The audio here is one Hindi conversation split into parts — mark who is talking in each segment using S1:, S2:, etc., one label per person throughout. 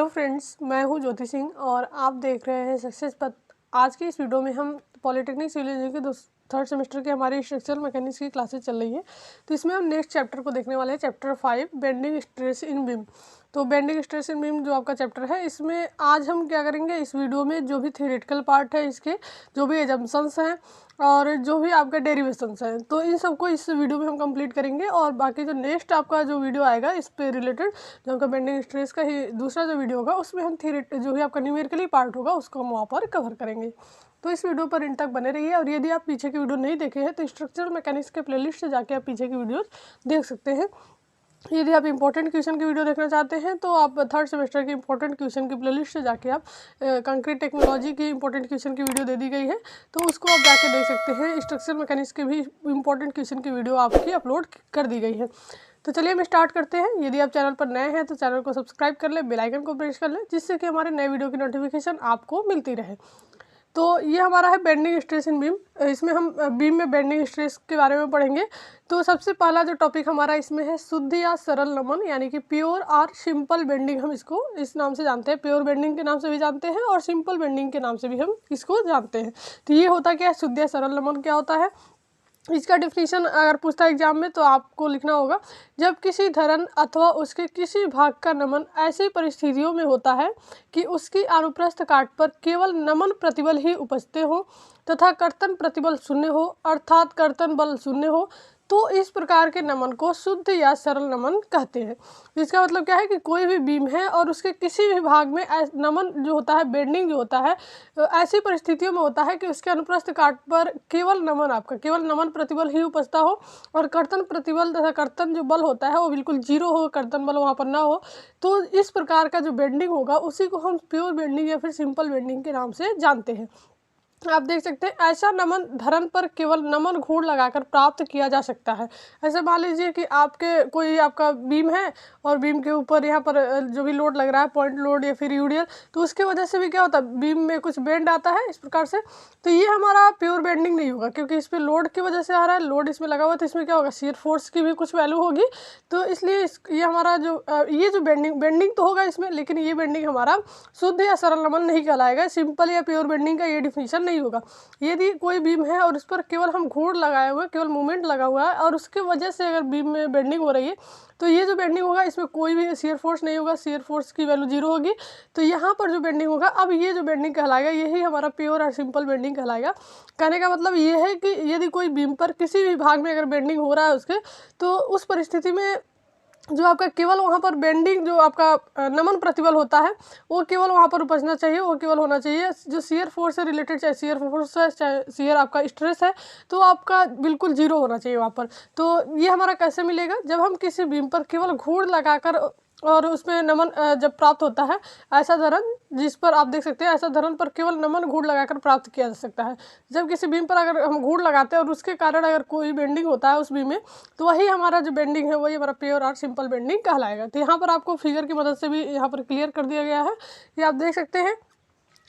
S1: हेलो फ्रेंड्स, मैं हूं ज्योति सिंह और आप देख रहे हैं सक्सेस पथ। आज की इस वीडियो में हम पॉलिटेक्निक सिविल इंजीनियरिंग के थर्ड सेमेस्टर के हमारी स्ट्रक्चरल मैकेनिक्स की क्लासेस चल रही है। तो इसमें हम नेक्स्ट चैप्टर को देखने वाले हैं, chapter 5 bending stress in beam. तो बेंडिंग स्ट्रेस इन बीम जो आपका चैप्टर है, इसमें आज हम क्या करेंगे, इस वीडियो में जो भी थियोरेटिकल पार्ट है, इसके जो भी एजम्पशंस हैं और जो भी आपका डेरिवेशंस हैं, तो इन सबको इस वीडियो में हम कंप्लीट करेंगे। और बाकी जो नेक्स्ट आपका जो वीडियो आएगा इस पे रिलेटेड, जो आपका बेंडिंग स्ट्रेस का ही दूसरा जो वीडियो होगा, उसमें हम जो भी आपका न्यूमेरिकली पार्ट होगा उसको हम वहाँ पर कवर करेंगे। तो इस वीडियो पर इन तक बने रहिए। और यदि आप पीछे की वीडियो नहीं देखे हैं तो स्ट्रक्चरल मैकेनिक्स के प्लेलिस्ट से जाके आप पीछे की वीडियोस देख सकते हैं। यदि आप इंपॉर्टेंट क्वेश्चन की वीडियो देखना चाहते हैं तो आप थर्ड सेमेस्टर के इंपॉर्टेंट क्वेश्चन की प्लेलिस्ट से जाके आप कंक्रीट टेक्नोलॉजी की इंपॉर्टेंट क्वेश्चन की वीडियो दे दी गई है, तो उसको आप जाके देख सकते हैं। स्ट्रक्चरल मैकेनिक्स के भी इंपॉर्टेंट क्वेश्चन की वीडियो आपकी अपलोड कर दी गई है। तो चलिए हम स्टार्ट करते हैं। यदि आप चैनल पर नए हैं तो चैनल को सब्सक्राइब कर लें, बेल आइकन को प्रेस कर लें, जिससे कि हमारे नए वीडियो की नोटिफिकेशन आपको मिलती रहे। तो ये हमारा है बेंडिंग स्ट्रेस इन बीम। इसमें हम बीम में बेंडिंग स्ट्रेस के बारे में पढ़ेंगे। तो सबसे पहला जो टॉपिक हमारा इसमें है शुद्ध या सरल नमन, यानी कि प्योर और सिंपल बेंडिंग। हम इसको इस नाम से जानते हैं, प्योर बेंडिंग के नाम से भी जानते हैं और सिंपल बेंडिंग के नाम से भी हम इसको जानते हैं। तो ये होता क्या है, शुद्ध या सरल नमन क्या होता है, इसका डिफिनीशन अगर पूछता है एग्जाम में तो आपको लिखना होगा, जब किसी धरन अथवा उसके किसी भाग का नमन ऐसी परिस्थितियों में होता है कि उसकी अनुप्रस्थ काट पर केवल नमन प्रतिबल ही उपजते हो तथा कर्तन प्रतिबल शून्य हो, अर्थात कर्तन बल शून्य हो, तो इस प्रकार के नमन को शुद्ध या सरल नमन कहते हैं। इसका मतलब क्या है कि कोई भी बीम है और उसके किसी भी भाग में नमन जो होता है, बेंडिंग जो होता है, ऐसी परिस्थितियों में होता है कि उसके अनुप्रस्थ काट पर केवल नमन प्रतिबल ही उपजता हो और कर्तन प्रतिबल तथा कर्तन जो बल होता है वो बिल्कुल जीरो हो, कर्तन बल वहाँ पर ना हो। तो इस प्रकार का जो बेंडिंग होगा उसी को हम प्योर बेंडिंग या फिर सिंपल बेंडिंग के नाम से जानते हैं। आप देख सकते हैं ऐसा नमन धरन पर केवल नमन घूर्ण लगाकर प्राप्त किया जा सकता है। ऐसे मान लीजिए कि आपका बीम है और बीम के ऊपर यहाँ पर जो भी लोड लग रहा है, पॉइंट लोड या फिर यूडियल, तो उसके वजह से भी क्या होता है, बीम में कुछ बेंड आता है इस प्रकार से। तो ये हमारा प्योर बेंडिंग नहीं होगा, क्योंकि इस पर लोड की वजह से आ रहा है, लोड इसमें लगा हुआ है, तो इसमें क्या होगा, शियर फोर्स की भी कुछ वैल्यू होगी। तो इसलिए ये हमारा ये जो बेंडिंग तो होगा इसमें, लेकिन ये बेंडिंग हमारा शुद्ध या सरल नमन नहीं कहलाएगा। सिंपल या प्योर बेंडिंग का ये डिफिनीशन नहीं होगा। यदि कोई बीम है और उस पर केवल हम घूर्ण लगाए हुए, केवल मूवमेंट लगा हुआ है और उसके वजह से अगर बीम में बेंडिंग हो रही है, तो ये जो बेंडिंग होगा इसमें कोई भी शियर फोर्स नहीं होगा, शियर फोर्स की वैल्यू जीरो होगी। तो यहाँ पर जो बेंडिंग होगा, अब ये जो बेंडिंग कहलाएगा यही हमारा प्योर और सिंपल बेंडिंग कहलाएगा। कहने का मतलब ये है कि यदि कोई बीम पर किसी भी भाग में अगर बेंडिंग हो रहा है उसके, तो उस परिस्थिति में जो आपका केवल वहाँ पर बेंडिंग जो आपका नमन प्रतिबल होता है वो केवल वहाँ पर उपजना चाहिए, वो केवल होना चाहिए। जो शियर फोर्स से रिलेटेड, चाहे शियर फोर्स है चाहे शियर आपका स्ट्रेस है, तो आपका बिल्कुल जीरो होना चाहिए वहाँ पर। तो ये हमारा कैसे मिलेगा, जब हम किसी बीम पर केवल घूर्ण लगाकर और उसमें नमन जब प्राप्त होता है, ऐसा धरन जिस पर आप देख सकते हैं, ऐसा धरन पर केवल नमन घूर्ण लगाकर प्राप्त किया जा सकता है। जब किसी बीम पर अगर हम घूर्ण लगाते हैं और उसके कारण अगर कोई बेंडिंग होता है उस बीम में, तो वही हमारा जो बेंडिंग है वही हमारा प्योर और सिंपल बेंडिंग कहलाएगा। तो यहाँ पर आपको फिगर की मदद से भी यहाँ पर क्लियर कर दिया गया है। ये आप देख सकते हैं,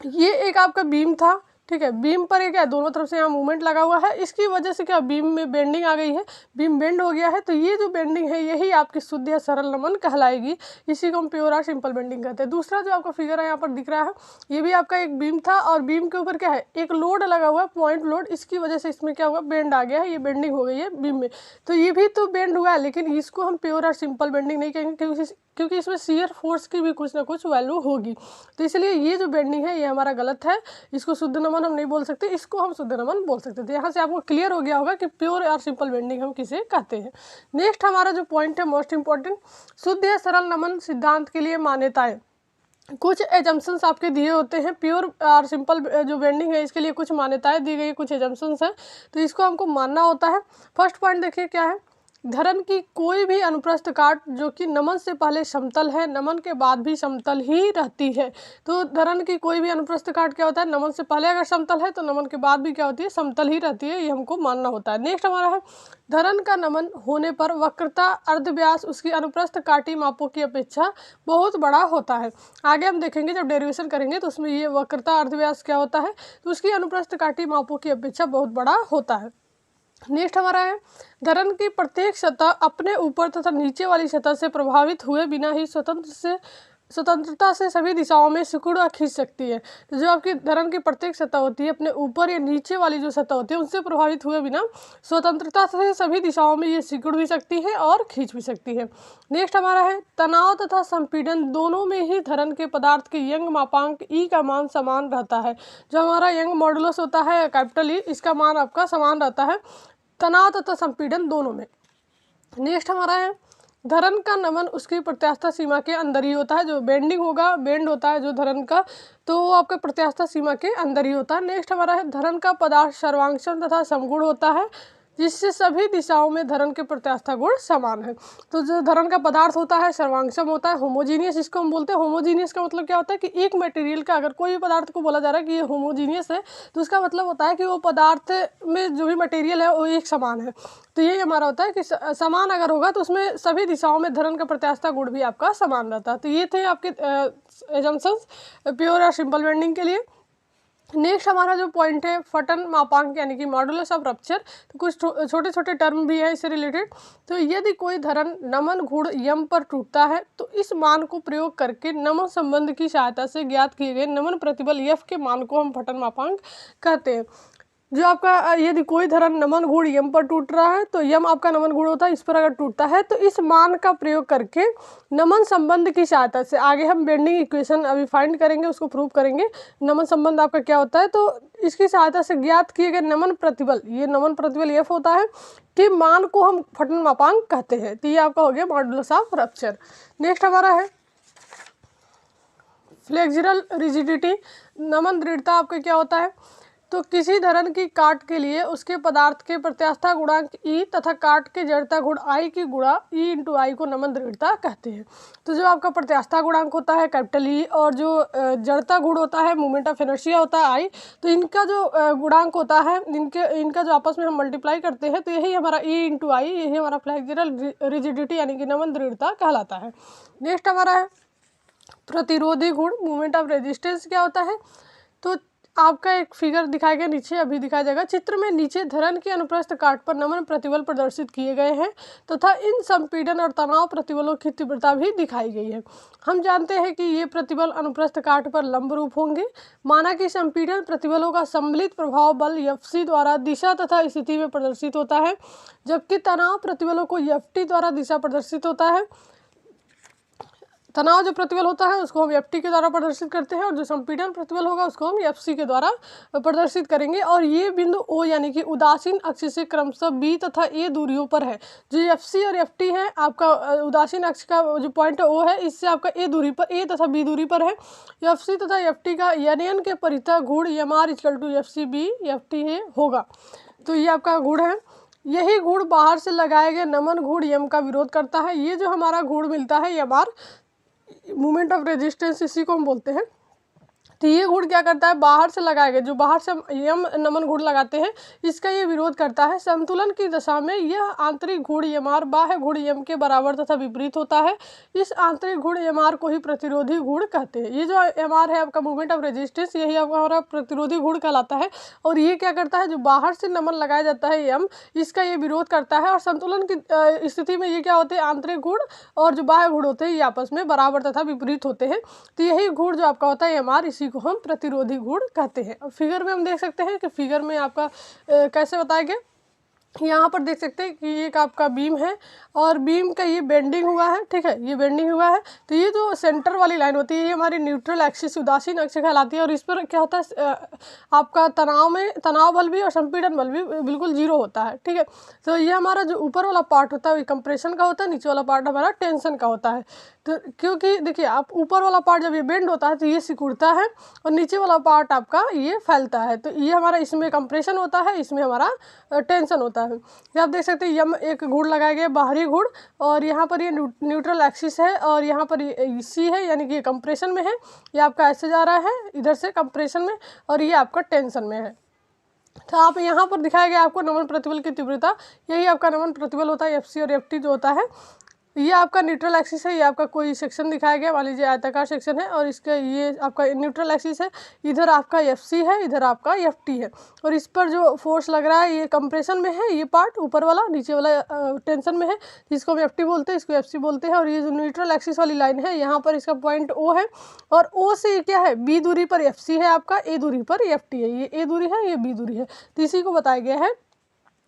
S1: ये एक आपका बीम था, ठीक है। बीम पर एक है, दोनों तरफ से यहाँ मूवमेंट लगा हुआ है, इसकी वजह से क्या बीम में बेंडिंग आ गई है, बीम बेंड हो गया है। तो ये जो बेंडिंग है यही आपकी शुद्ध या सरल नमन कहलाएगी। इसी को हम प्योर और सिंपल बेंडिंग कहते हैं। दूसरा जो आपका फिगर है यहाँ पर दिख रहा है, ये भी आपका एक बीम था और बीम के ऊपर क्या है, एक लोड लगा हुआ है, पॉइंट लोड, इसकी वजह से इसमें क्या हुआ, बेंड आ गया है, ये बेंडिंग हो गई है बीम में। तो ये भी तो बेंड हुआ है, लेकिन इसको हम प्योर और सिंपल बेंडिंग नहीं कहेंगे, क्योंकि इसमें शियर फोर्स की भी कुछ ना कुछ वैल्यू होगी। तो इसलिए ये जो बेंडिंग है ये हमारा गलत है, इसको शुद्ध नमन हम नहीं बोल सकते, इसको हम शुद्ध नमन बोल सकते थे। यहाँ से आपको क्लियर हो गया होगा कि प्योर और सिंपल बेंडिंग हम किसे कहते हैं। नेक्स्ट हमारा जो पॉइंट है मोस्ट इंपॉर्टेंट, शुद्ध या सरल नमन सिद्धांत के लिए मान्यताएं। कुछ एजम्पशंस आपके दिए होते हैं, प्योर और सिंपल जो बेंडिंग है इसके लिए कुछ मान्यताएं दी गई, कुछ एजम्पशंस हैं, तो इसको हमको मानना होता है। फर्स्ट पॉइंट देखिए क्या है, धरन की कोई भी अनुप्रस्थ काट जो कि नमन से पहले समतल है, नमन के बाद भी समतल ही रहती है। तो धरन की कोई भी अनुप्रस्थ काट क्या होता है, नमन से पहले अगर समतल है तो नमन के बाद भी क्या होती है, समतल ही रहती है। ये हमको मानना होता है। नेक्स्ट हमारा है, धरन का नमन होने पर वक्रता अर्धव्यास उसकी अनुप्रस्थ काटी मापों की अपेक्षा बहुत बड़ा होता है। आगे हम देखेंगे जब डेरिवेशन करेंगे तो उसमें ये वक्रता अर्धव्यास क्या होता है, तो उसकी अनुप्रस्थ काटी मापों की अपेक्षा बहुत बड़ा होता है। नेक्स्ट हमारा है, धरन की प्रत्येक सतह अपने ऊपर तथा नीचे वाली सतह से प्रभावित हुए बिना ही स्वतंत्र से स्वतंत्रता से सभी दिशाओं में सिकुड़ खींच सकती है। तो जो आपकी धरण की प्रत्येक सतह होती है अपने ऊपर या नीचे वाली जो सतह होती है उनसे प्रभावित हुए बिना स्वतंत्रता से सभी दिशाओं में ये सिकुड़ भी सकती है और खींच भी सकती है। नेक्स्ट हमारा है तनाव तथा संपीड़न दोनों में ही धरण के पदार्थ के यंग मापांक ई का मान समान रहता है। जो हमारा यंग मॉडुलस होता है कैपिटल ई, इसका मान आपका समान रहता है तनाव तथा संपीड़न दोनों में। नेक्स्ट हमारा है धरण का नमन उसकी प्रत्यास्था सीमा के अंदर ही होता है। जो बेंडिंग होगा, बेंड होता है जो धरण का, तो वो आपके प्रत्यास्था सीमा के अंदर ही होता है। नेक्स्ट हमारा है धरण का पदार्थ सर्वांक्षण तथा समगुण होता है जिससे सभी दिशाओं में धरण के प्रत्यास्था गुण समान है। तो जो धरण का पदार्थ होता है सर्वांक्षम होता है, होमोजीनियस इसको हम बोलते हैं। होमोजीनियस का मतलब क्या होता है कि एक मटेरियल का अगर कोई भी पदार्थ को बोला जा रहा है कि ये होमोजीनियस है तो उसका मतलब होता है कि वो पदार्थ में जो भी मटेरियल है वो एक समान है। तो यही हमारा होता है कि समान अगर होगा तो उसमें सभी दिशाओं में धरण का प्रत्यास्था गुण भी आपका समान रहता है। तो ये थे आपके एजम्पशंस प्योर और सिंपल बेंडिंग के लिए। नेक्स्ट हमारा जो पॉइंट है फटन मापांक यानी कि मॉडुलस ऑफ रप्चर। तो कुछ छोटे छोटे टर्म भी है इससे रिलेटेड। तो यदि कोई धरण नमन गुण यम पर टूटता है तो इस मान को प्रयोग करके नमन संबंध की सहायता से ज्ञात किए गए नमन प्रतिबल यफ के मान को हम फटन मापांक कहते हैं। जो आपका यदि कोई धरण नमन गुण यम पर टूट रहा है तो यम आपका नमन गुण होता है, इस पर अगर टूटता है तो इस मान का प्रयोग करके नमन संबंध की सहायता से, आगे हम बेंडिंग इक्वेशन अभी फाइंड करेंगे, उसको प्रूव करेंगे नमन संबंध आपका क्या होता है। तो इसकी सहायता से ज्ञात किए गए नमन प्रतिबल, ये नमन प्रतिबल एफ होता है कि मान को हम फटन मापांक कहते हैं। तो ये आपका हो गया मॉडुलस ऑफ रप्चर। नेक्स्ट हमारा है फ्लेक्सुरल रिजिडिटी, नमन दृढ़ता आपका क्या होता है। तो किसी धरण की काट के लिए उसके पदार्थ के प्रत्यास्था गुणांक ई तथा काट के जड़ता गुण आई की गुणा ई इंटू आई को नमन दृढ़ता कहते हैं। तो जो आपका प्रत्यास्था गुणांक होता है कैपिटल ई और जो जड़ता गुण होता है मोमेंट ऑफ इनर्शिया होता है आई, तो इनका जो गुणांक होता है इनका जो आपस में हम मल्टीप्लाई करते हैं तो यही हमारा ई इंटू आई, यही हमारा फ्लेक्सुरल रिजिडिटी यानी कि नमन दृढ़ता कहलाता है। नेक्स्ट हमारा है प्रतिरोधी गुण मोमेंट ऑफ रेजिस्टेंस क्या होता है। तो आपका एक फिगर दिखाया गया नीचे, अभी दिखाया जाएगा चित्र में। नीचे धरण के अनुप्रस्थ काट पर नमन प्रतिबल प्रदर्शित किए गए हैं तथा इन संपीड़न और तनाव प्रतिबलों की तीव्रता भी दिखाई गई है। हम जानते हैं कि ये प्रतिबल अनुप्रस्थ काट पर लंब रूप होंगे। माना कि संपीड़न प्रतिबलों का सम्मिलित प्रभाव बल एफसी द्वारा दिशा तथा स्थिति में प्रदर्शित होता है, जबकि तनाव प्रतिबलों को एफटी द्वारा दिशा प्रदर्शित होता है। तनाव जो प्रतिबल होता है उसको हम एफटी के द्वारा प्रदर्शित करते हैं और जो संपीड़न प्रतिबल होगा उसको हम एफसी के द्वारा प्रदर्शित करेंगे। और ये बिंदु ओ यानी कि उदासीन अक्ष से क्रमशः बी तथा ए दूरियों पर है। जो एफसी और एफटी है आपका उदासीन अक्ष का जो पॉइंट है ओ है, इससे आपका ए दूरी पर, ए तथा बी दूरी पर है। एफसी तथा एफटी का एन के परितः गुण M R equal to F C B F T है होगा। तो ये आपका गुण है। यही गुण बाहर से लगाए गए नमन गुण यम का विरोध करता है। ये जो हमारा गुण मिलता है M R moment of resistance, इसी को हम बोलते हैं। तो ये गुण क्या करता है, बाहर से लगाए गए, जो बाहर से यम नमन गुण लगाते हैं इसका ये विरोध करता है। संतुलन की दशा में यह आंतरिक गुण एम आर बाह्य गुण यम के बराबर तथा विपरीत होता है। इस आंतरिक गुण एम आर को ही प्रतिरोधी गुण कहते हैं। ये जो एम आर है आपका मूवमेंट ऑफ रेजिस्टेंस, यही आपका हमारा प्रतिरोधी गुण कहलाता है। और ये क्या करता है, जो बाहर से नमन लगाया जाता है यम, इसका ये विरोध करता है। और संतुलन की स्थिति में ये क्या होते हैं, आंतरिक गुण और जो बाह्य गुण होते हैं ये आपस में बराबर तथा विपरीत होते हैं। तो यही गुण जो आपका होता है एम आर, इसी को हम प्रतिरोधी गुण कहते हैं। अब फिगर में हम देख सकते हैं कि फिगर में आपका कैसे बताया गया। यहाँ पर देख सकते हैं कि एक आपका बीम है और बीम का ये बेंडिंग हुआ है, ठीक है, ये बेंडिंग हुआ है। तो ये जो सेंटर वाली लाइन होती है ये हमारी न्यूट्रल एक्सिस उदासीन अक्ष कहलाती है। और इस पर क्या होता है आपका तनाव बल भी और संपीड़न बल भी बिल्कुल जीरो होता है, ठीक है। तो ये हमारा जो ऊपर वाला पार्ट होता है कंप्रेशन का होता है, नीचे वाला पार्ट हमारा टेंशन का होता है। तो क्योंकि देखिए आप ऊपर वाला पार्ट जब ये बेंड होता है तो ये सिकुड़ता है और नीचे वाला पार्ट आपका ये फैलता है। तो ये हमारा इसमें कंप्रेशन होता है, इसमें हमारा टेंशन होता है। ये आप देख सकते हैं यम एक गुण लगाए गए बाहरी गुण, और यहाँ पर ये न्यूट्रल एक्सिस है और यहाँ पर ये सी है यानी कि ये कंप्रेशन में है, ये आपका ऐसे जा रहा है इधर से कंप्रेशन में, और ये आपका टेंशन में है। तो आप यहाँ पर दिखाया गया आपको नमन प्रतिबल की तीव्रता, यही आपका नमन प्रतिबल होता है एफ सी और एफ टी जो होता है। ये आपका न्यूट्रल एक्सिस है, ये आपका कोई सेक्शन दिखाया गया, मान लीजिए आयताकार सेक्शन है और इसका ये आपका न्यूट्रल एक्सिस है, इधर आपका FC है, इधर आपका FT है, और इस पर जो फोर्स लग रहा है ये कंप्रेशन में है, ये पार्ट ऊपर वाला, नीचे वाला टेंशन में है, जिसको हम FT बोलते हैं, इसको FC बोलते हैं। और ये जो न्यूट्रल एक्सिस वाली लाइन है यहाँ पर इसका पॉइंट O है, और O से ये क्या है, B दूरी पर FC है आपका, A दूरी पर FT है, ये A दूरी है, ये B दूरी है। तो इसी को बताया गया है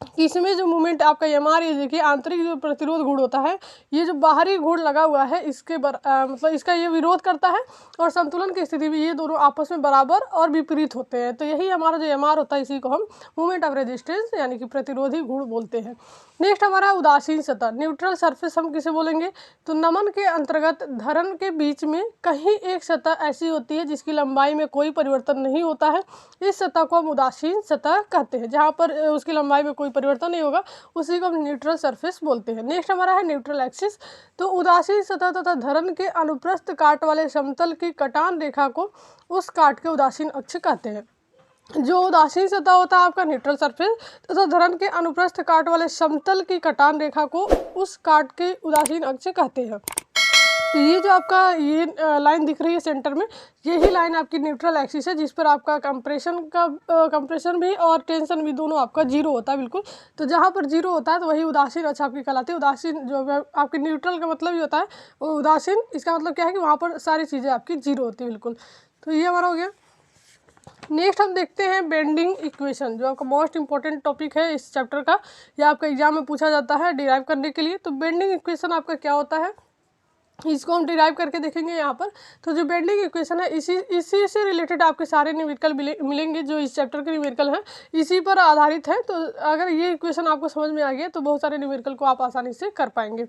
S1: कि इसमें जो मूवमेंट आपका MR, ये देखिए आंतरिक जो प्रतिरोध गुण होता है, ये जो बाहरी गुण लगा हुआ है इसके मतलब इसका ये विरोध करता है, और संतुलन की स्थिति में ये दोनों आपस में बराबर और विपरीत होते हैं। तो यही हमारा जो MR होता है, इसी को हम मूवमेंट ऑफ रेजिस्टेंस यानी कि प्रतिरोधी गुण बोलते हैं। नेक्स्ट हमारा उदासीन सतह, न्यूट्रल सरफेस हम किसे बोलेंगे, तो नमन के अंतर्गत धरन के बीच में कहीं एक सतह ऐसी होती है जिसकी लंबाई में कोई परिवर्तन नहीं होता है, इस सतह को हम उदासीन सतह कहते हैं। जहाँ पर उसकी लंबाई में कोई परिवर्तन नहीं होगा उसी को हम न्यूट्रल सरफेस बोलते हैं। नेक्स्ट हमारा है न्यूट्रल एक्सिस, तो उदासीन सतह तथा धरन के अनुप्रस्थ काट वाले समतल की कटान रेखा को उस काट के उदासीन अक्ष कहते हैं। जो उदासीन सतह होता है आपका न्यूट्रल सरफेस तथा धरन के अनुप्रस्थ काट वाले समतल की कटान रेखा को उस काट के उदासीन अक्ष कहते हैं। तो ये जो आपका ये लाइन दिख रही है सेंटर में, यही लाइन आपकी न्यूट्रल एक्सिस है, जिस पर आपका कंप्रेशन भी और टेंशन भी दोनों आपका जीरो होता है बिल्कुल। तो जहाँ पर जीरो होता है तो वही उदासीन अक्ष आपकी कहलाती है। उदासीन जो आपकी न्यूट्रल का मतलब ही होता है वो उदासीन, इसका मतलब क्या है कि वहाँ पर सारी चीज़ें आपकी जीरो होती है बिल्कुल। तो ये हमारा हो गया। नेक्स्ट हम देखते हैं बेंडिंग इक्वेशन, जो आपका मोस्ट इंपॉर्टेंट टॉपिक है इस चैप्टर का, या आपका एग्जाम में पूछा जाता है डिराइव करने के लिए। तो बेंडिंग इक्वेशन आपका क्या होता है, इसको हम डिराइव करके देखेंगे यहाँ पर। तो जो बेंडिंग इक्वेशन है इसी से रिलेटेड आपके सारे न्यूमेरिकल मिलेंगे जो इस चैप्टर के न्यूमेरिकल हैं, इसी पर आधारित है। तो अगर ये इक्वेशन आपको समझ में आ गया तो बहुत सारे न्यूमेरिकल को आप आसानी से कर पाएंगे।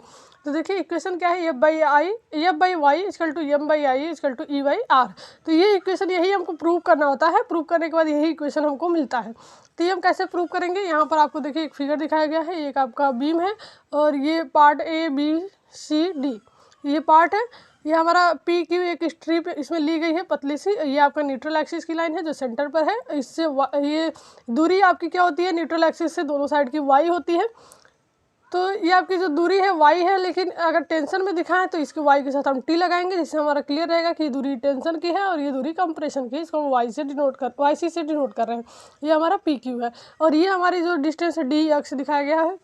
S1: तो देखिए इक्वेशन क्या है, F/y equal to M/I equal to E/R। तो ये इक्वेशन यही हमको प्रूव करना होता है, प्रूव करने के बाद यही इक्वेशन हमको मिलता है। तो ये हम कैसे प्रूव करेंगे, यहाँ पर आपको देखिए एक फिगर दिखाया गया है, एक आपका बीम है और ये पार्ट ABCD ये पार्ट है, ये हमारा PQ एक स्ट्रिप इसमें ली गई है पतली सी, ये आपका न्यूट्रल एक्सिस की लाइन है जो सेंटर पर है। इससे ये दूरी आपकी क्या होती है, न्यूट्रल एक्सिस से दोनों साइड की y होती है। तो ये आपकी जो दूरी है y है, लेकिन अगर टेंशन में दिखाएं तो इसके y के साथ हम T लगाएंगे, जिससे हमारा क्लियर रहेगा कि दूरी टेंशन की है और ये दूरी कंप्रेशन की है। इसको हम YC से डिनोट कर रहे हैं। ये हमारा PQ है और ये हमारी जो डिस्टेंस है D अक्ष दिखाया गया है।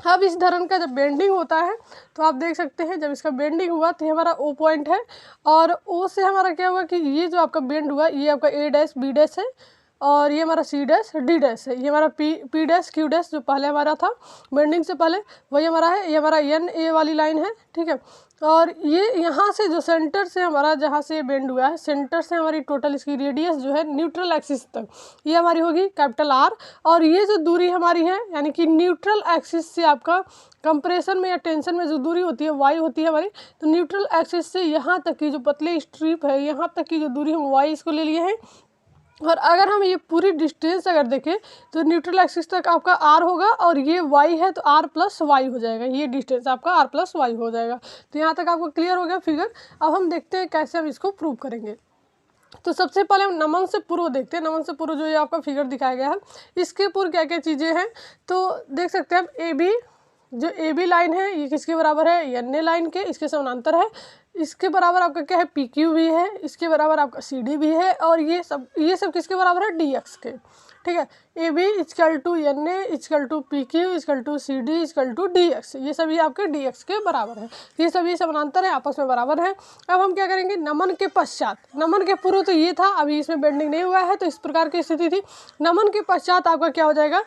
S1: अब इस धरन का जब बेंडिंग होता है तो आप देख सकते हैं, जब इसका बेंडिंग हुआ तो ये हमारा O पॉइंट है, और O से हमारा क्या हुआ कि ये जो आपका बेंड हुआ ये आपका A', B' है, और ये हमारा C', D' है। ये हमारा P', Q' जो पहले हमारा था बेंडिंग से पहले वही हमारा है। ये हमारा NA वाली लाइन है, ठीक है। और ये यहाँ से जो सेंटर से हमारा जहाँ से बेंड हुआ है, सेंटर से हमारी टोटल इसकी रेडियस जो है न्यूट्रल एक्सिस तक ये हमारी होगी R। और ये जो दूरी हमारी है यानी कि न्यूट्रल एक्सिस से आपका कंप्रेशन में या टेंशन में जो दूरी होती है y होती है हमारी, तो न्यूट्रल एक्सिस से यहाँ तक की जो पतली स्ट्रिप है यहाँ तक की जो दूरी हम y इसको ले लिए हैं। और अगर हम ये पूरी डिस्टेंस अगर देखें तो न्यूट्रल एक्सिस तक आपका R होगा और ये y है तो R+y हो जाएगा, ये डिस्टेंस आपका R+y हो जाएगा। तो यहाँ तक आपको क्लियर हो गया फिगर। अब हम देखते हैं कैसे हम इसको प्रूव करेंगे। तो सबसे पहले हम नमन से पूर्व देखते हैं। नमन से पूर्व जो ये आपका फिगर दिखाया गया है इसके पूर्व क्या क्या चीज़ें हैं, तो देख सकते हैं आप जो AB लाइन है ये किसके बराबर है, NA लाइन के, इसके समानांतर है। इसके बराबर आपका क्या है, PQ भी है, इसके बराबर आपका CD भी है, और ये सब किसके बराबर है, DX के, ठीक है। AB equal to NA equal to PQ equal to CD equal to DX, ये सभी आपके DX के बराबर है। ये सभी समानांतर है, आपस में बराबर है। अब हम क्या करेंगे, नमन के पश्चात, नमन के पूर्व तो ये था, अभी इसमें बेंडिंग नहीं हुआ है तो इस प्रकार की स्थिति थी। नमन के पश्चात आपका क्या हो जाएगा,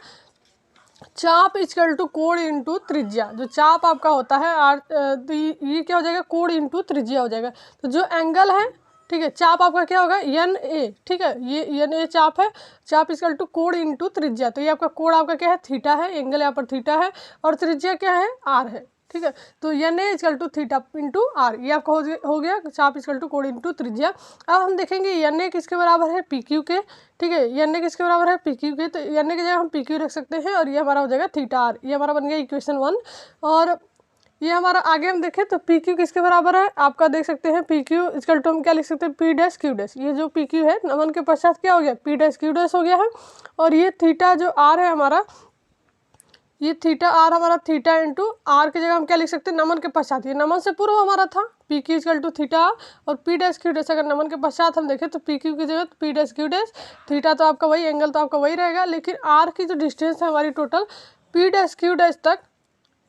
S1: चाप इक्वल टू कोण इंटू त्रिज्या। जो चाप आपका होता है तो ये क्या हो जाएगा, कोण इंटू त्रिज्या हो जाएगा। तो जो एंगल है, ठीक है, चाप आपका क्या होगा NA, ठीक है, ये NA चाप है, चाप इक्वल टू कोण इंटू त्रिज्या। तो ये आपका कोण आपका क्या है, थीटा है, एंगल यहाँ पर थीटा है, और त्रिज्या क्या है, R है, ठीक है। तो NA equal to theta into R, ये आपका हो गया चाप इक्वल टू कोण इंटू त्रिज्या। अब हम देखेंगे NA किसके बराबर है, PQ के, ठीक है। NA किसके बराबर है, PQ के, तो NA की जगह हम PQ रख सकते हैं और ये हमारा हो जाएगा थीटा R। ये हमारा बन गया इक्वेशन 1। और ये हमारा आगे हम देखें तो PQ किसके बराबर है, आपका देख सकते हैं PQ इक्वल टू हम क्या लिख सकते हैं, P' Q'। ये जो PQ है नमन के पश्चात क्या हो गया, P' Q' हो गया है। और ये थीटा जो R है हमारा, ये थीटा आर हमारा थीटा इंटू आर की जगह हम क्या लिख सकते हैं, नमन के पश्चात। ये नमन से पूर्व हमारा था P Q equal to theta R, और पी डैश क्यू डैश अगर नमन के पश्चात हम देखें तो पी क्यू की जगह P dash Q dash, theta तो आपका वही, एंगल तो आपका वही रहेगा, लेकिन आर की जो डिस्टेंस है हमारी total P dash Q dash तक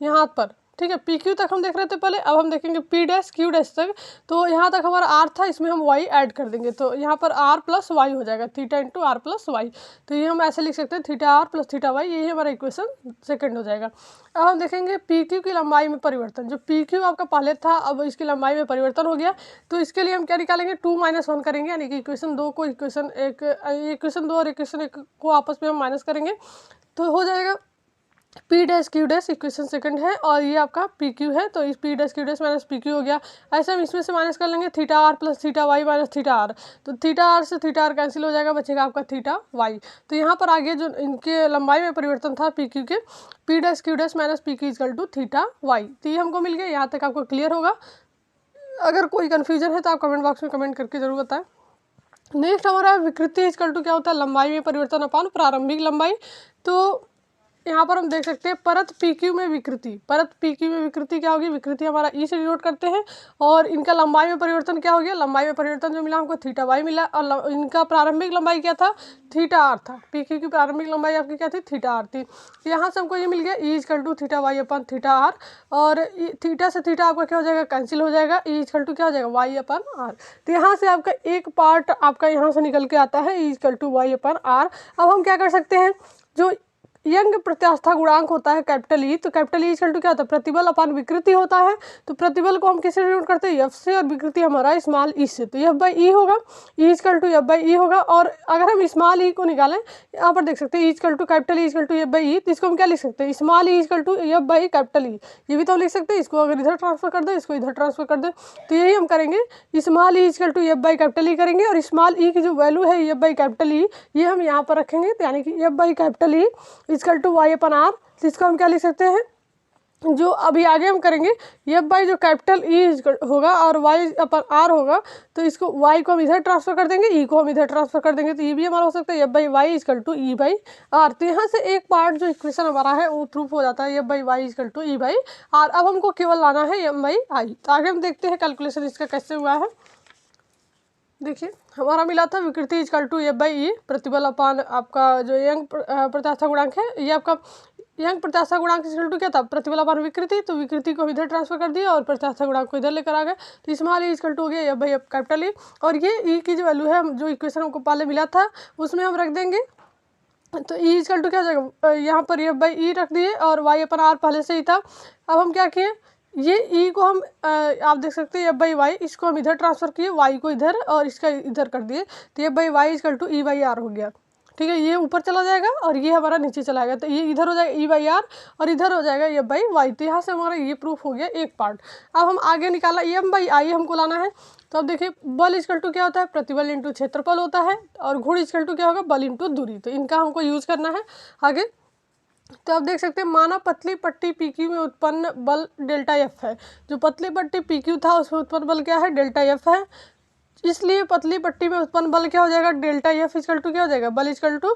S1: यहाँ पर, ठीक है, पी क्यू तक हम देख रहे थे पहले, अब हम देखेंगे पी डैश क्यू डैश तक। तो यहाँ तक हमारा आर था, इसमें हम वाई ऐड कर देंगे, तो यहाँ पर आर प्लस वाई हो जाएगा, theta into R plus Y. तो ये हम ऐसे लिख सकते हैं theta R plus theta Y, यही हमारा इक्वेशन सेकंड हो जाएगा। अब हम देखेंगे पी क्यू की लंबाई में परिवर्तन। जो पी क्यू आपका पहले था अब इसकी लंबाई में परिवर्तन हो गया, तो इसके लिए हम क्या निकालेंगे, 2 - 1 करेंगे, यानी कि इक्वेशन 2 को इक्वेशन 2 और इक्वेशन 1 को आपस में हम माइनस करेंगे, तो हो जाएगा P dash Q dash, equation second है, और ये आपका पी क्यू है, तो इस P dash Q dash minus P Q हो गया। ऐसे हम इसमें से माइनस कर लेंगे theta R plus theta Y minus theta R, तो थीटा आर से थीटा आर कैंसिल हो जाएगा, बचेगा आपका थीटा वाई। तो यहाँ पर आगे जो इनके लंबाई में परिवर्तन था पी क्यू के, P dash Q dash minus P Q equal to theta Y, तो ये हमको मिल गया। यहाँ तक आपको क्लियर होगा। अगर कोई कन्फ्यूजन है तो आप कमेंट बॉक्स में कमेंट करके जरूर बताएं। नेक्स्ट हमारा विकृति इक्वल टू क्या होता है, लंबाई में परिवर्तन अपान प्रारंभिक लंबाई। तो यहाँ पर हम देख सकते हैं परत पी क्यू में विकृति, परत पी क्यू में विकृति क्या होगी, विकृति हमारा ई से डिनोट करते हैं, और इनका लंबाई में परिवर्तन क्या हो गया, लंबाई में परिवर्तन जो मिला हमको थीटा वाई मिला, और इनका प्रारंभिक लंबाई क्या था, थीटा आर था। पी क्यू की प्रारंभिक लंबाई आपकी क्या थी, थीटा आर थी। तो यहाँ से हमको ये मिल गया E equal to theta Y upon theta R, और थीटा से थीटा आपका क्या हो जाएगा, कैंसिल हो जाएगा, ई इक्वल टू क्या हो जाएगा, वाई अपन आर। तो यहाँ से आपका एक पार्ट आपका यहाँ से निकल के आता है, E equal to Y upon R. अब हम क्या कर सकते हैं, जो यंग प्रत्यास्था गुणांक होता है कैपिटल ई, तो कैपिटल ई इक्वल टू क्या होता है, प्रतिबल अपान विकृति होता है। तो प्रतिबल को हम किससे डिनोट करते हैं, एफ से, और विकृति हमारा स्मॉल ई से, तो एफ बाई ई होगा, E equal to F by E होगा। और अगर हम स्मॉल ई को निकालें, यहाँ पर देख सकते हैं E equal to capital E equal to F by E, तो इसको हम क्या लिख सकते हैं, small E equal to F by capital E, ये भी तो हम लिख सकते हैं। इसको अगर इधर ट्रांसफर कर दे, इसको इधर ट्रांसफर कर दे, तो यही हम करेंगे, small E equal to F by capital E करेंगे, और स्मॉल ई की जो वैल्यू है एफ बाई कैपिटल ई, ये हम यहाँ पर रखेंगे, तो यानी कि F by capital E equal to Y upon R. तो इसको हम क्या लिख सकते हैं, जो अभी आगे हम करेंगे, एफ बाई जो कैपिटल ई होगा और वाई अपन आर होगा, तो इसको वाई को हम इधर ट्रांसफर कर देंगे, ई को हम इधर ट्रांसफर कर देंगे, तो ये भी हमारा हो सकता है F by Y equal to E by R. तो यहाँ से एक पार्ट जो इक्वेशन हमारा है वो प्रूफ हो जाता है, F by Y equal to E by R. अब हमको केवल लाना है एम बाई आई। तो आगे हम देखते हैं कैलकुलेशन इसका कैसे हुआ है। देखिए हमारा मिला था विकृति इक्वल टू एफ बाई ई, प्रतिबल अपान आपका जो यंग प्रत्यास्था गुणांक है, ये आपका यंग प्रत्यास्था गुणांक इक्वल टू क्या था, प्रतिबल अपान विकृति, तो विकृति को इधर ट्रांसफर कर दिया और प्रत्यास्था गुणांक को इधर लेकर आ गए, तो स्मॉल ई इक्वल टू हो गया F by F capital E. और ये ई की जो वैल्यू है, जो इक्वेशन हमको पहले मिला था उसमें हम रख देंगे, तो ई इक्वल टू क्या हो जाएगा, यहाँ पर एफ बाई ई रख दिए, और वाई अपन आर पहले से ही था। अब हम क्या किए, ये ई को हम आप देख सकते हैं एफ बाई वाई, इसको हम इधर ट्रांसफर किए, वाई को इधर और इसका इधर कर दिए, तो F by Y equal to E by R हो गया। ठीक है, ये ऊपर चला जाएगा और ये हमारा नीचे चला जाएगा, तो ये इधर हो जाएगा ई बाई आर और इधर हो जाएगा एफ बाई वाई। तो यहाँ से हमारा ये प्रूफ हो गया एक पार्ट। अब हम आगे निकाला एम बाई आई हमको लाना है, तो अब देखिए बल इक्वल टू क्या होता है, प्रतिबल इंटू क्षेत्रफल होता है, और घूर्ण इक्वल टू क्या होगा, बल इंटू दूरी। तो इनका हमको यूज करना है आगे। तो आप देख सकते हैं माना पतली पट्टी पी क्यू में उत्पन्न बल डेल्टा एफ है। जो पतली पट्टी पी क्यू था उसमें उत्पन्न बल क्या है, डेल्टा एफ है, इसलिए पतली पट्टी में उत्पन्न बल क्या हो जाएगा, डेल्टा एफ इक्वल टू क्या हो जाएगा, बल इक्वल टू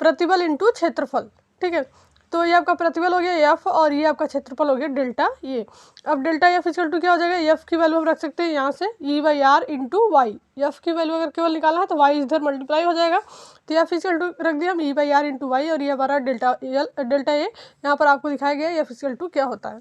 S1: प्रतिबल इंटू क्षेत्रफल। ठीक है, तो ये आपका प्रतिबल हो गया एफ और ये आपका क्षेत्रफल हो गया डेल्टा ये। अब डेल्टा एफ इक्वल टू क्या हो जाएगा, एफ की वैल्यू हम रख सकते हैं यहाँ से E by R into Y. F की वैल्यू अगर केवल निकालना है तो वाई इधर मल्टीप्लाई हो जाएगा, तो एफ इक्वल टू रख दिया हम ई बाई आर इंटू वाई, और ये हमारा डेल्टा ए यहाँ पर आपको दिखाया गया एफ इक्वल टू क्या होता है।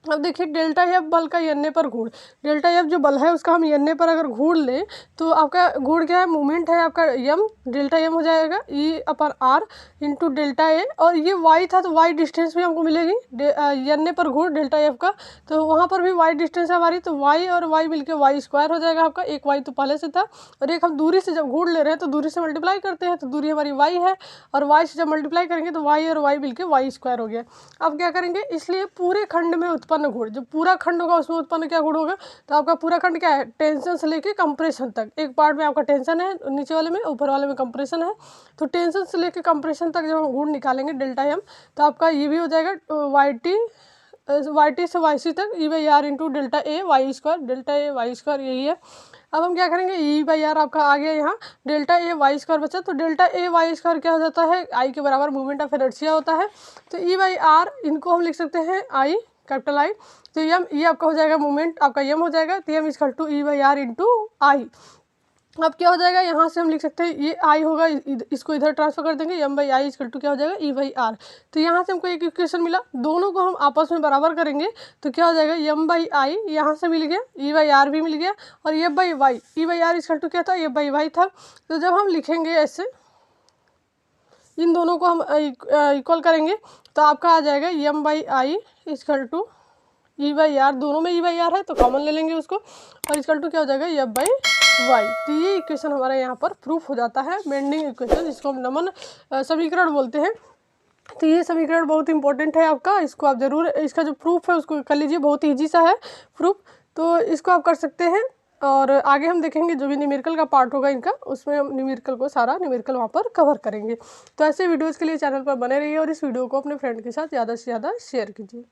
S1: अब देखिए डेल्टा एफ बल का एन ए पर घूर्ण, डेल्टा एफ जो बल है उसका हम एन ए पर अगर घूर्ण लें तो आपका घूर्ण क्या है, मूवमेंट है आपका एम, डेल्टा एम हो जाएगा ई अपर आर इंटू डेल्टा ए, और ये वाई था तो वाई डिस्टेंस भी हमको मिलेगी एन ए पर घूर्ण डेल्टा एफ का, तो वहाँ पर भी वाई डिस्टेंस है हमारी, तो वाई और वाई मिलकर वाई स्क्वायर हो जाएगा आपका। एक वाई तो पहले से था, और एक हम दूरी से जब घूर्ण ले रहे हैं तो दूरी से मल्टीप्लाई करते हैं, तो दूरी हमारी वाई है, और वाई से जब मल्टीप्लाई करेंगे तो वाई और वाई मिलकर वाई स्क्वायर हो गया। अब क्या करेंगे, इसलिए पूरे खंड में उत्पन्न गुण, जो पूरा खंड होगा उसमें उत्पन्न क्या गुण होगा, तो आपका पूरा खंड क्या है, टेंशन से लेके कंप्रेशन तक। एक पार्ट में आपका टेंशन है नीचे वाले में, ऊपर वाले में कंप्रेशन है, तो टेंशन से लेके कंप्रेशन तक जब हम गुण निकालेंगे डेल्टा एम, तो आपका ये भी हो जाएगा वाई टी से वाई सी तक E by R into delta A Y square, delta A Y square यही है। अब हम क्या करेंगे, ई बाई आर आपका आ गया यहाँ, डेल्टा ए वाई स्क्वायर बचा, तो डेल्टा ए वाई स्क्वायर क्या हो जाता है, आई के बराबर मोमेंट ऑफ इनर्शिया होता है। तो ई बाई आर इनको हम लिख सकते हैं आई, कैपिटल आई, तो यम ये आपका हो जाएगा मोमेंट आपका यम हो जाएगा, तो M equal to E by R into I. अब क्या हो जाएगा, यहाँ से हम लिख सकते हैं ये आई होगा, इसको इधर ट्रांसफर कर देंगे, M by I equal to क्या हो जाएगा, ई बाई आर। तो यहाँ से हमको एक इक्वेशन मिला, दोनों को हम आपस में बराबर करेंगे तो क्या हो जाएगा, एम बाई आई यहाँ से मिल गया, ई बाई आर भी मिल गया, और F by Y, E by R equal to क्या था, एफ बाई वाई था। तो जब हम लिखेंगे ऐसे इन दोनों को हम इक्वल करेंगे तो आपका आ जाएगा M by I equal to E by R, दोनों में ई बाई आर है तो कॉमन ले लेंगे उसको, और इक्वल टू क्या हो जाएगा, एफ बाई वाई। तो ये इक्वेशन हमारा यहाँ पर प्रूफ हो जाता है, बेंडिंग इक्वेशन, जिसको हम नमन समीकरण बोलते हैं। तो ये समीकरण बहुत इंपॉर्टेंट है आपका, इसको आप ज़रूर, इसका जो प्रूफ है उसको कर लीजिए, बहुत ईजी सा है प्रूफ, तो इसको आप कर सकते हैं। और आगे हम देखेंगे जो भी न्यूमेरिकल का पार्ट होगा इनका, उसमें हम न्यूमेरिकल को सारा न्यूमेरिकल वहाँ पर कवर करेंगे। तो ऐसे वीडियोज़ के लिए चैनल पर बने रहिए और इस वीडियो को अपने फ्रेंड के साथ ज़्यादा से ज़्यादा शेयर कीजिए।